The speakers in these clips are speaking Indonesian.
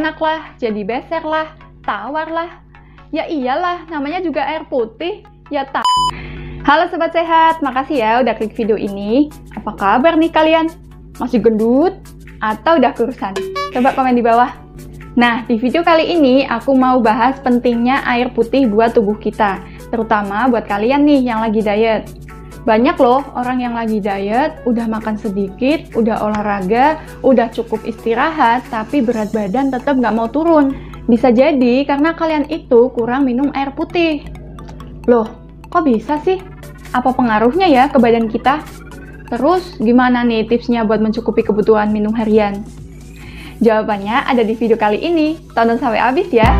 enak lah, jadi beser lah, tawar lah. Ya iyalah, namanya juga air putih. Ya tak. Halo Sobat Sehat, makasih ya udah klik video ini. Apa kabar nih kalian? Masih gendut? Atau udah kurusan? Coba komen di bawah. Nah, di video kali ini aku mau bahas pentingnya air putih buat tubuh kita. Terutama buat kalian nih yang lagi diet. Banyak loh orang yang lagi diet, udah makan sedikit, udah olahraga, udah cukup istirahat, tapi berat badan tetap nggak mau turun. Bisa jadi karena kalian itu kurang minum air putih. Loh, kok bisa sih? Apa pengaruhnya ya ke badan kita? Terus gimana nih tipsnya buat mencukupi kebutuhan minum harian? Jawabannya ada di video kali ini. Tonton sampai habis ya!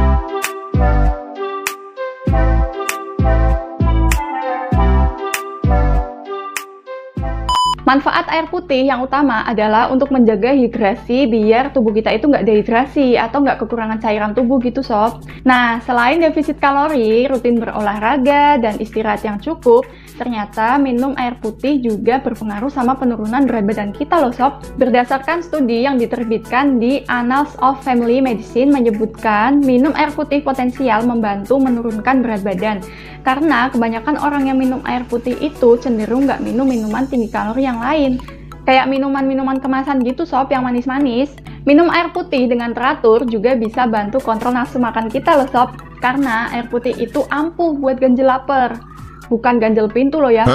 Manfaat air putih yang utama adalah untuk menjaga hidrasi biar tubuh kita itu nggak dehidrasi atau nggak kekurangan cairan tubuh gitu sob. Nah, selain defisit kalori, rutin berolahraga, dan istirahat yang cukup, ternyata minum air putih juga berpengaruh sama penurunan berat badan kita loh sob. Berdasarkan studi yang diterbitkan di Annals of Family Medicine menyebutkan minum air putih potensial membantu menurunkan berat badan. Karena kebanyakan orang yang minum air putih itu cenderung nggak minum minuman tinggi kalori yang lain. Kayak minuman-minuman kemasan gitu sob yang manis-manis. Minum air putih dengan teratur juga bisa bantu kontrol nafsu makan kita loh sob. Karena air putih itu ampuh buat ganjel lapar. Bukan ganjel pintu loh ya.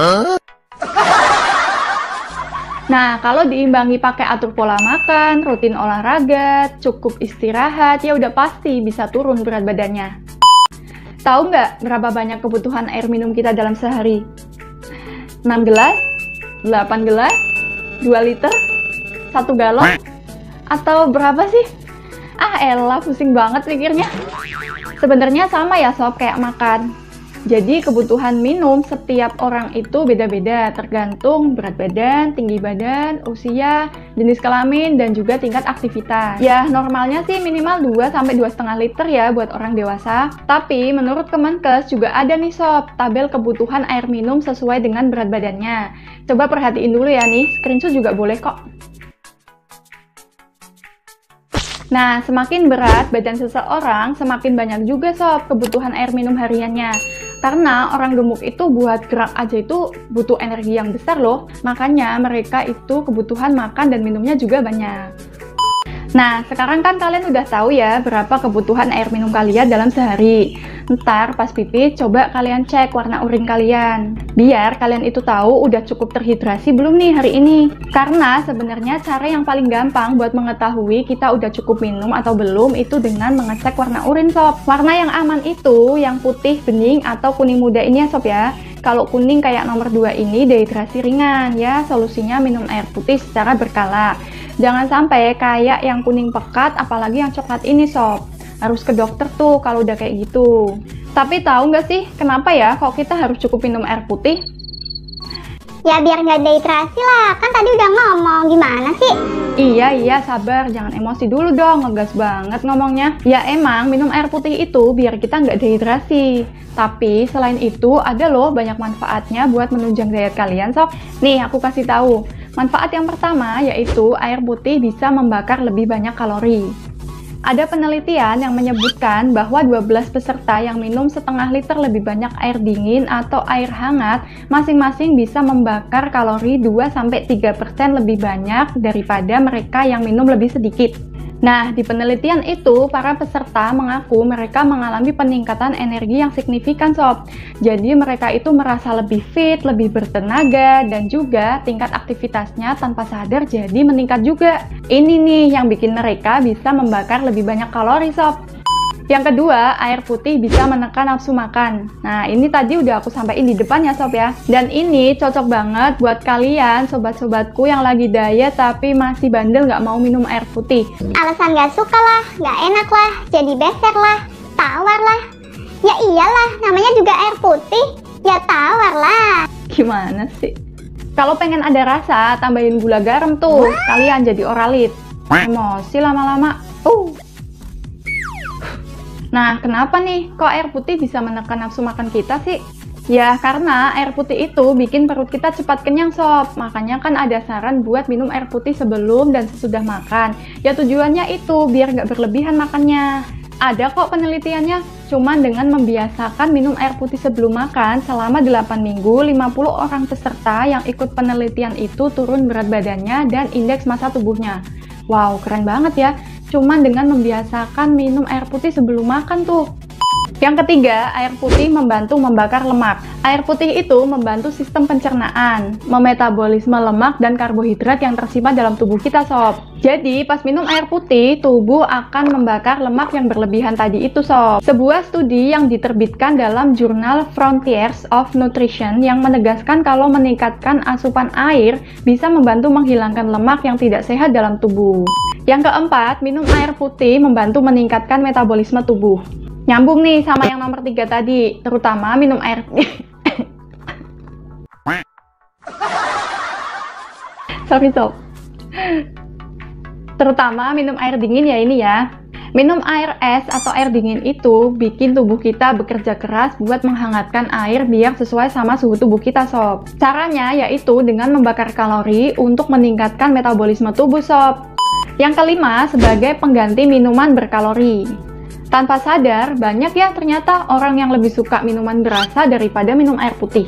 Nah, kalau diimbangi pakai atur pola makan, rutin olahraga, cukup istirahat, ya udah pasti bisa turun berat badannya. Tahu nggak berapa banyak kebutuhan air minum kita dalam sehari? 6 gelas? 8 gelas? 2 liter? 1 galon? Atau berapa sih? Ah elah, pusing banget pikirnya. Sebenarnya sama ya sob kayak makan. Jadi kebutuhan minum setiap orang itu beda-beda, tergantung berat badan, tinggi badan, usia, jenis kelamin, dan juga tingkat aktivitas. Ya normalnya sih minimal 2-2,5 liter ya buat orang dewasa. Tapi menurut Kemenkes juga ada nih sob, tabel kebutuhan air minum sesuai dengan berat badannya. Coba perhatiin dulu ya nih, screenshot juga boleh kok. Nah, semakin berat badan seseorang, semakin banyak juga sob kebutuhan air minum hariannya. Karena orang gemuk itu buat gerak aja itu butuh energi yang besar loh. Makanya mereka itu kebutuhan makan dan minumnya juga banyak. Nah, sekarang kan kalian udah tahu ya berapa kebutuhan air minum kalian dalam sehari. Ntar pas pipis coba kalian cek warna urin kalian. Biar kalian itu tahu udah cukup terhidrasi belum nih hari ini. Karena sebenarnya cara yang paling gampang buat mengetahui kita udah cukup minum atau belum itu dengan mengecek warna urin sob. Warna yang aman itu yang putih, bening, atau kuning muda ini ya sob ya. Kalau kuning kayak nomor 2 ini dehidrasi ringan ya, solusinya minum air putih secara berkala. Jangan sampai kayak yang kuning pekat, apalagi yang coklat ini sob. Harus ke dokter tuh kalau udah kayak gitu. Tapi tahu nggak sih kenapa ya kok kita harus cukup minum air putih? Ya biar nggak dehidrasi lah, kan tadi udah ngomong, gimana sih? Iya, sabar, jangan emosi dulu dong, ngegas banget ngomongnya. Ya emang minum air putih itu biar kita nggak dehidrasi. Tapi selain itu ada loh banyak manfaatnya buat menunjang diet kalian sob. Nih aku kasih tahu. Manfaat yang pertama yaitu air putih bisa membakar lebih banyak kalori. Ada penelitian yang menyebutkan bahwa 12 peserta yang minum setengah liter lebih banyak air dingin atau air hangat masing-masing bisa membakar kalori 2-3% lebih banyak daripada mereka yang minum lebih sedikit. Nah, di penelitian itu, para peserta mengaku mereka mengalami peningkatan energi yang signifikan sob. Jadi mereka itu merasa lebih fit, lebih bertenaga, dan juga tingkat aktivitasnya tanpa sadar jadi meningkat juga. Ini nih yang bikin mereka bisa membakar lebih banyak kalori sob. Yang kedua, air putih bisa menekan nafsu makan. Nah, ini tadi udah aku sampaikan di depan ya sob ya. Dan ini cocok banget buat kalian, sobat-sobatku yang lagi diet tapi masih bandel nggak mau minum air putih. Alasan nggak suka lah, nggak enak lah, jadi beser lah, tawar lah. Ya iyalah, namanya juga air putih, ya tawar lah. Gimana sih? Kalau pengen ada rasa, tambahin gula garam tuh, kalian jadi oralit. Emosi lama-lama. Nah, kenapa nih kok air putih bisa menekan nafsu makan kita sih? Ya, karena air putih itu bikin perut kita cepat kenyang sob. Makanya kan ada saran buat minum air putih sebelum dan sesudah makan. Ya tujuannya itu biar nggak berlebihan makannya. Ada kok penelitiannya, cuman dengan membiasakan minum air putih sebelum makan selama 8 minggu, 50 orang peserta yang ikut penelitian itu turun berat badannya dan indeks massa tubuhnya. Wow, keren banget ya. Cuman dengan membiasakan minum air putih sebelum makan tuh. Yang ketiga, air putih membantu membakar lemak. Air putih itu membantu sistem pencernaan, memetabolisme lemak dan karbohidrat yang tersimpan dalam tubuh kita sob. Jadi, pas minum air putih, tubuh akan membakar lemak yang berlebihan tadi itu sob. Sebuah studi yang diterbitkan dalam jurnal Frontiers of Nutrition yang menegaskan kalau meningkatkan asupan air bisa membantu menghilangkan lemak yang tidak sehat dalam tubuh. Yang keempat, minum air putih membantu meningkatkan metabolisme tubuh. Nyambung nih sama yang nomor 3 tadi, terutama minum air sorry sob. Terutama minum air dingin ya ini ya. Minum air es atau air dingin itu bikin tubuh kita bekerja keras buat menghangatkan air biar sesuai sama suhu tubuh kita sob. Caranya yaitu dengan membakar kalori untuk meningkatkan metabolisme tubuh sob. Yang kelima, sebagai pengganti minuman berkalori. Tanpa sadar, banyak ya ternyata orang yang lebih suka minuman berasa daripada minum air putih.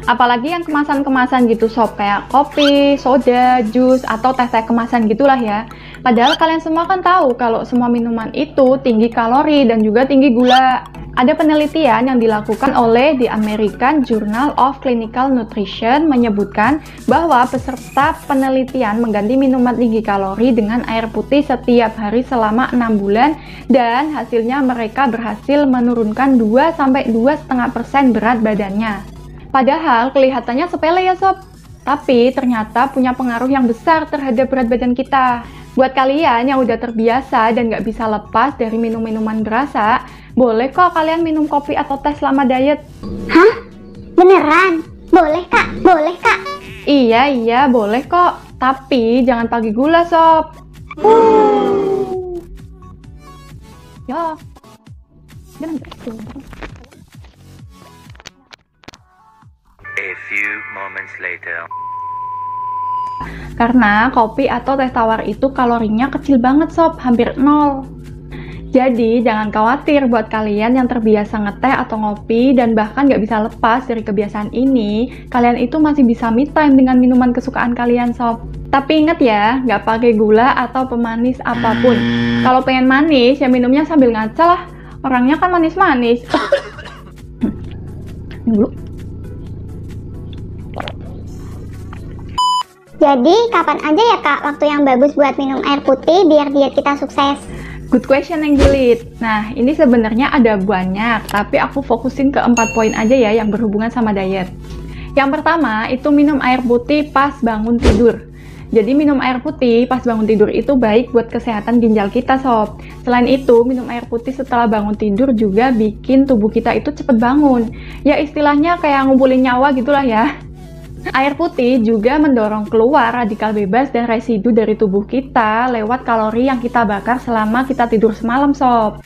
Apalagi yang kemasan-kemasan gitu sob, kayak kopi, soda, jus, atau teh-teh kemasan gitulah ya. Padahal kalian semua kan tahu kalau semua minuman itu tinggi kalori dan juga tinggi gula. Ada penelitian yang dilakukan oleh The American Journal of Clinical Nutrition menyebutkan bahwa peserta penelitian mengganti minuman tinggi kalori dengan air putih setiap hari selama 6 bulan dan hasilnya mereka berhasil menurunkan 2-2,5% berat badannya. Padahal kelihatannya sepele ya sob, tapi ternyata punya pengaruh yang besar terhadap berat badan kita. Buat kalian yang udah terbiasa dan nggak bisa lepas dari minum-minuman berasa, boleh kok kalian minum kopi atau teh selama diet. Hah? Beneran? Boleh kak? Boleh kak? Iya, boleh kok. Tapi jangan pakai gula sob. Ya, jangan gitu. A few moments later. Karena kopi atau teh tawar itu kalorinya kecil banget sob, hampir 0. Jadi jangan khawatir buat kalian yang terbiasa ngeteh atau ngopi dan bahkan nggak bisa lepas dari kebiasaan ini, kalian itu masih bisa me time dengan minuman kesukaan kalian sob. Tapi ingat ya, nggak pakai gula atau pemanis apapun. Kalau pengen manis ya minumnya sambil ngaca lah, orangnya kan manis-manis. Dulu. Jadi kapan aja ya kak waktu yang bagus buat minum air putih biar diet kita sukses? Good question Anggelit. Nah, ini sebenarnya ada banyak, tapi aku fokusin ke 4 poin aja ya yang berhubungan sama diet. Yang pertama, itu minum air putih pas bangun tidur. Jadi minum air putih pas bangun tidur itu baik buat kesehatan ginjal kita sob. Selain itu, minum air putih setelah bangun tidur juga bikin tubuh kita itu cepet bangun. Ya istilahnya kayak ngumpulin nyawa gitulah ya. Air putih juga mendorong keluar radikal bebas dan residu dari tubuh kita lewat kalori yang kita bakar selama kita tidur semalam sob.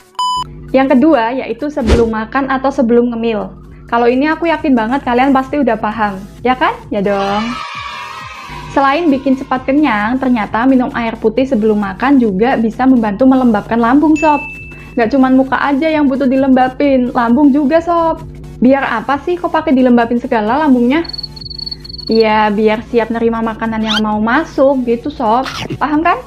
Yang kedua yaitu sebelum makan atau sebelum ngemil. Kalau ini aku yakin banget kalian pasti udah paham, ya kan? Ya dong. Selain bikin cepat kenyang, ternyata minum air putih sebelum makan juga bisa membantu melembabkan lambung sob. Gak cuman muka aja yang butuh dilembapin, lambung juga sob. Biar apa sih kok pakai dilembapin segala lambungnya? Ya, biar siap nerima makanan yang mau masuk gitu sob. Paham kan?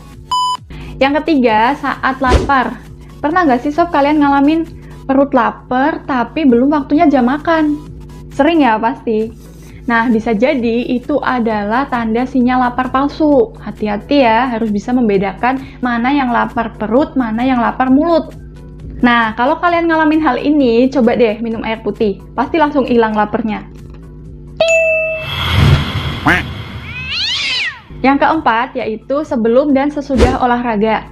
Yang ketiga, saat lapar. Pernah nggak sih sob kalian ngalamin perut lapar tapi belum waktunya jam makan? Sering ya pasti. Nah, bisa jadi itu adalah tanda sinyal lapar palsu. Hati-hati ya, harus bisa membedakan mana yang lapar perut, mana yang lapar mulut. Nah, kalau kalian ngalamin hal ini, coba deh minum air putih. Pasti langsung hilang laparnya. Yang keempat yaitu sebelum dan sesudah olahraga.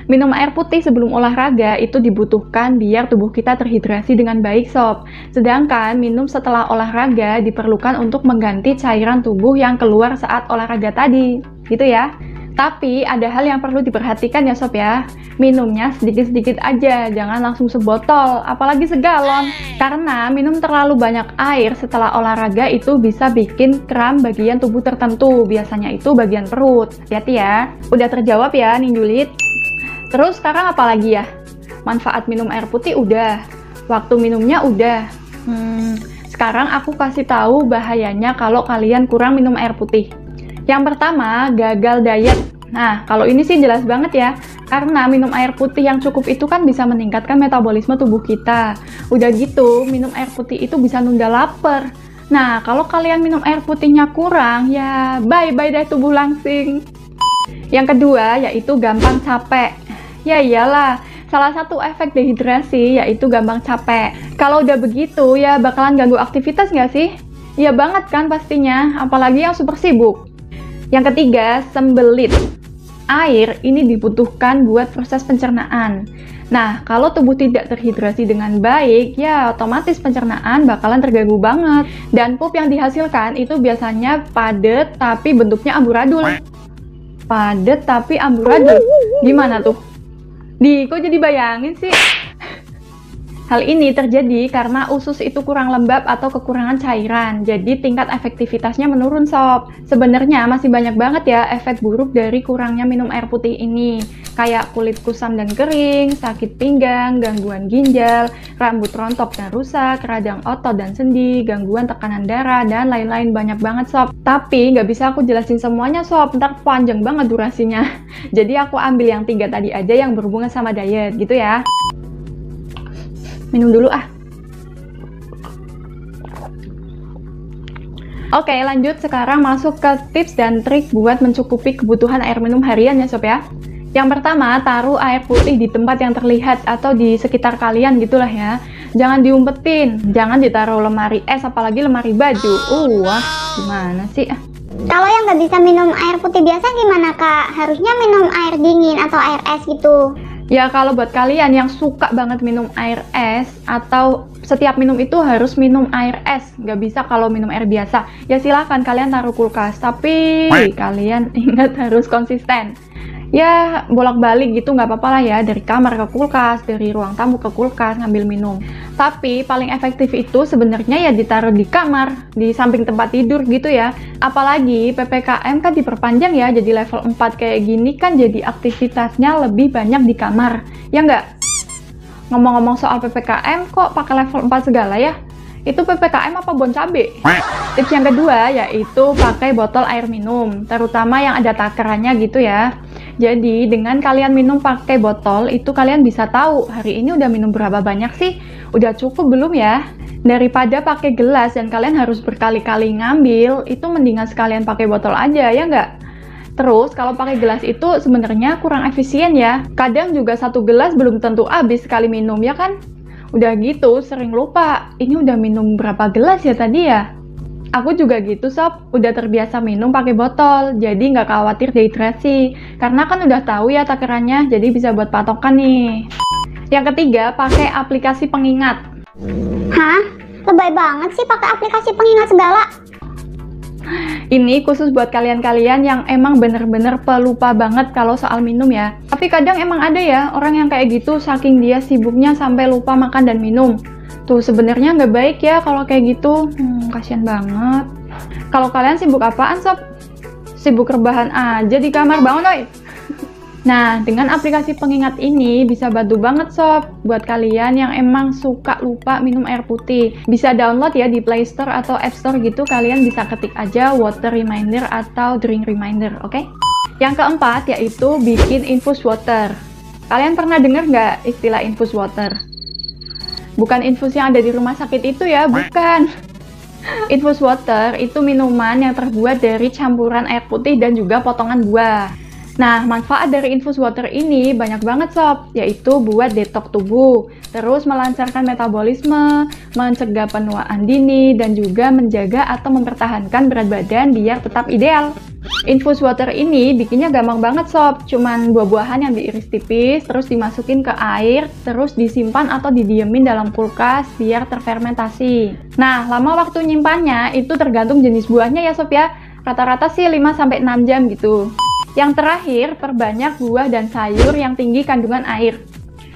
Minum air putih sebelum olahraga itu dibutuhkan biar tubuh kita terhidrasi dengan baik sob. Sedangkan minum setelah olahraga diperlukan untuk mengganti cairan tubuh yang keluar saat olahraga tadi. Gitu ya. Tapi ada hal yang perlu diperhatikan ya sob ya. Minumnya sedikit-sedikit aja, jangan langsung sebotol, apalagi segalon. Karena minum terlalu banyak air setelah olahraga itu bisa bikin kram bagian tubuh tertentu. Biasanya itu bagian perut. Hati-hati ya. Udah terjawab ya Ninjulit? Terus sekarang apa lagi ya? Manfaat minum air putih udah. Waktu minumnya udah. Sekarang aku kasih tahu bahayanya kalau kalian kurang minum air putih. Yang pertama, gagal diet. Nah, kalau ini sih jelas banget ya. Karena minum air putih yang cukup itu kan bisa meningkatkan metabolisme tubuh kita. Udah gitu, minum air putih itu bisa nunda lapar. Nah, kalau kalian minum air putihnya kurang, ya bye-bye deh tubuh langsing. Yang kedua, yaitu gampang capek. Ya iyalah, salah satu efek dehidrasi yaitu gampang capek. Kalau udah begitu, ya bakalan ganggu aktivitas nggak sih? Ya banget kan pastinya, apalagi yang super sibuk. Yang ketiga, sembelit. Air ini dibutuhkan buat proses pencernaan. Nah, kalau tubuh tidak terhidrasi dengan baik, ya otomatis pencernaan bakalan terganggu banget. Dan pup yang dihasilkan itu biasanya padat tapi bentuknya amburadul. Padat tapi amburadul. Gimana tuh? Kok jadi bayangin sih? Hal ini terjadi karena usus itu kurang lembab atau kekurangan cairan, jadi tingkat efektivitasnya menurun sob. Sebenarnya masih banyak banget ya efek buruk dari kurangnya minum air putih ini, kayak kulit kusam dan kering, sakit pinggang, gangguan ginjal, rambut rontok dan rusak, radang otot dan sendi, gangguan tekanan darah, dan lain-lain banyak banget sob. Tapi nggak bisa aku jelasin semuanya sob, ntar panjang banget durasinya. Jadi aku ambil yang 3 tadi aja yang berhubungan sama diet gitu ya. Minum dulu ah. Oke, lanjut sekarang masuk ke tips dan trik buat mencukupi kebutuhan air minum harian ya sob ya. Yang pertama, taruh air putih di tempat yang terlihat atau di sekitar kalian gitulah ya. Jangan diumpetin, jangan ditaruh lemari es apalagi lemari baju. Wah, gimana sih? Kalau yang nggak bisa minum air putih biasa gimana kak? Harusnya minum air dingin atau air es gitu. Ya kalau buat kalian yang suka banget minum air es atau setiap minum itu harus minum air es, nggak bisa kalau minum air biasa, ya silahkan kalian taruh kulkas, tapi kalian ingat harus konsisten. Ya bolak-balik gitu nggak apa-apa lah ya, dari kamar ke kulkas, dari ruang tamu ke kulkas ngambil minum. Tapi paling efektif itu sebenarnya ya ditaruh di kamar, di samping tempat tidur gitu ya. Apalagi PPKM kan diperpanjang ya, jadi level 4 kayak gini kan jadi aktivitasnya lebih banyak di kamar, ya nggak? Ngomong-ngomong soal PPKM kok pakai level 4 segala ya? Itu PPKM apa bon cabe? Tips yang kedua yaitu pakai botol air minum, terutama yang ada takerannya gitu ya. Jadi dengan kalian minum pakai botol itu kalian bisa tahu hari ini udah minum berapa banyak sih, udah cukup belum ya. Daripada pakai gelas dan kalian harus berkali-kali ngambil, itu mendingan sekalian pakai botol aja ya nggak? Terus kalau pakai gelas itu sebenarnya kurang efisien ya. Kadang juga satu gelas belum tentu habis sekali minum ya kan? Udah gitu sering lupa, ini udah minum berapa gelas ya tadi ya? Aku juga gitu sob, udah terbiasa minum pakai botol, jadi nggak khawatir dehidrasi. Karena kan udah tahu ya takarannya, jadi bisa buat patokan nih. Yang ketiga, pakai aplikasi pengingat. Hah? Lebay banget sih pakai aplikasi pengingat segala. Ini khusus buat kalian-kalian yang emang bener-bener pelupa banget kalau soal minum ya. Tapi kadang emang ada ya orang yang kayak gitu saking dia sibuknya sampai lupa makan dan minum. Tuh sebenarnya nggak baik ya kalau kayak gitu. Kasian banget. Kalau kalian sibuk apaan sob? Sibuk rebahan aja di kamar, bangun oi. Nah, dengan aplikasi pengingat ini bisa bantu banget sob buat kalian yang emang suka lupa minum air putih. Bisa download ya di Play Store atau App Store gitu, kalian bisa ketik aja water reminder atau drink reminder, oke? Yang keempat yaitu bikin infus water. Kalian pernah dengar nggak istilah infus water? Bukan infus yang ada di rumah sakit itu ya, bukan. Infus water itu minuman yang terbuat dari campuran air putih dan juga potongan buah. Nah, manfaat dari infus water ini banyak banget sob, yaitu buat detox tubuh, terus melancarkan metabolisme, mencegah penuaan dini, dan juga menjaga atau mempertahankan berat badan biar tetap ideal. Infus water ini bikinnya gampang banget sob, cuman buah-buahan yang diiris tipis, terus dimasukin ke air, terus disimpan atau didiemin dalam kulkas biar terfermentasi. Nah, lama waktu nyimpannya itu tergantung jenis buahnya ya sob ya, rata-rata sih 5-6 jam gitu. Yang terakhir, perbanyak buah dan sayur yang tinggi kandungan air.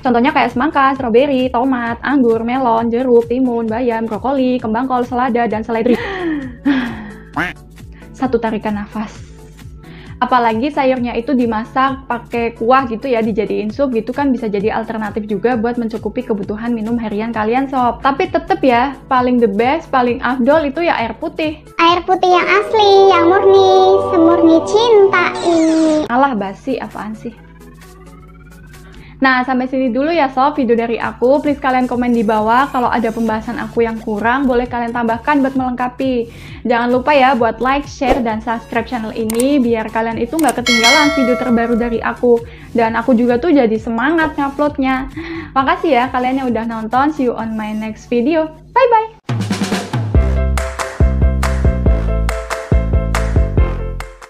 Contohnya kayak semangka, stroberi, tomat, anggur, melon, jeruk, timun, bayam, brokoli, kembang kol, selada, dan seledri. Satu tarikan nafas. Apalagi sayurnya itu dimasak pakai kuah gitu ya, dijadiin sup gitu kan bisa jadi alternatif juga buat mencukupi kebutuhan minum harian kalian sob. Tapi tetep ya, paling the best, paling afdol itu ya air putih. Air putih yang asli, yang murni, semurni cinta ini. Alah basi, apaan sih? Nah, sampai sini dulu ya sob video dari aku. Please kalian komen di bawah kalau ada pembahasan aku yang kurang, boleh kalian tambahkan buat melengkapi. Jangan lupa ya buat like, share, dan subscribe channel ini biar kalian itu nggak ketinggalan video terbaru dari aku. Dan aku juga tuh jadi semangat nguploadnya. Makasih ya kalian yang udah nonton. See you on my next video. Bye-bye!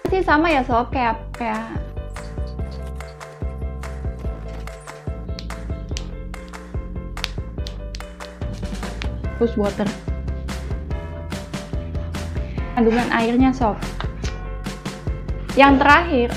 Masih sama ya sob, kayak push water. Kandungan airnya sob. Yang terakhir,